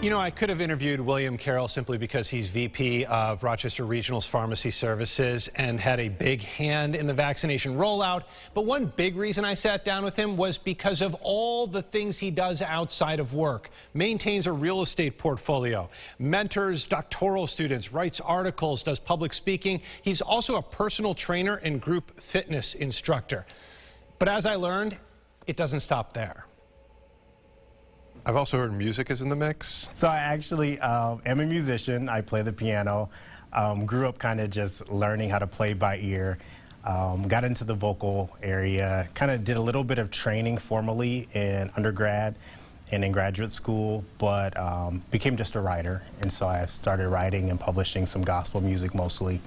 You know, I could have interviewed William Carroll simply because he's VP of Rochester Regional's Pharmacy Services and had a big hand in the vaccination rollout. But one big reason I sat down with him was because of all the things he does outside of work. Maintains a real estate portfolio, mentors doctoral students, writes articles, does public speaking. He's also a personal trainer and group fitness instructor. But as I learned, it doesn't stop there. I've also heard music is in the mix. So I actually am a musician. I play the piano. Grew up kind of just learning how to play by ear. Got into the vocal area. Kind of did a little bit of training formally in undergrad and in graduate school, but became just a writer. And so I started writing and publishing some gospel music mostly.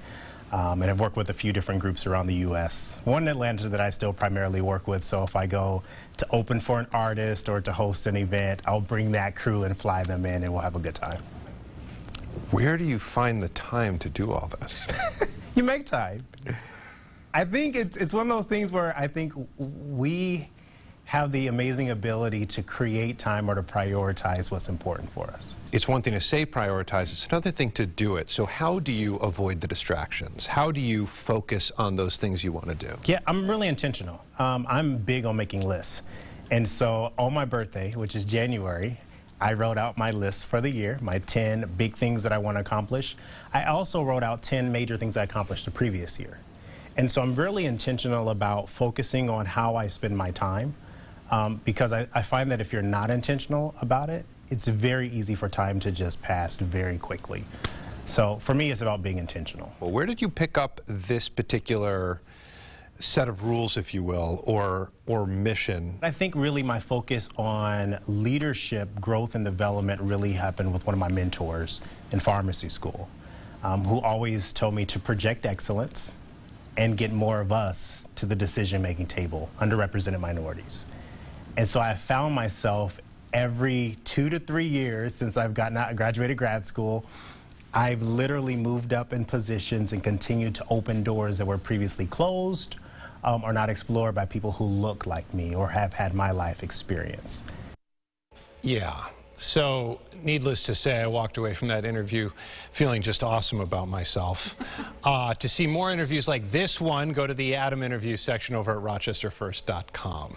And I've worked with a few different groups around the U.S. One in Atlanta that I still primarily work with, so if I go to open for an artist or to host an event, I'll bring that crew and fly them in and we'll have a good time. Where do you find the time to do all this? You make time. I think it's one of those things where I think we have the amazing ability to create time or to prioritize what's important for us. It's one thing to say prioritize, it's another thing to do it. So how do you avoid the distractions? How do you focus on those things you want to do? Yeah, I'm really intentional. I'm big on making lists. And so on my birthday, which is January, I wrote out my list for the year, my 10 big things that I want to accomplish. I also wrote out 10 major things I accomplished the previous year. And so I'm really intentional about focusing on how I spend my time. Because I find that if you're not intentional about it, it's very easy for time to just pass very quickly. So for me, it's about being intentional. Well, where did you pick up this particular set of rules, if you will, or mission? I think really my focus on leadership, growth, and development really happened with one of my mentors in pharmacy school, who always told me to project excellence and get more of us to the decision-making table, underrepresented minorities. And so I found myself every 2 to 3 years since I've graduated grad school, I've literally moved up in positions and continued to open doors that were previously closed or not explored by people who look like me or have had my life experience. Yeah. So, needless to say, I walked away from that interview feeling just awesome about myself. To see more interviews like this one, go to the Adam interview section over at rochesterfirst.com.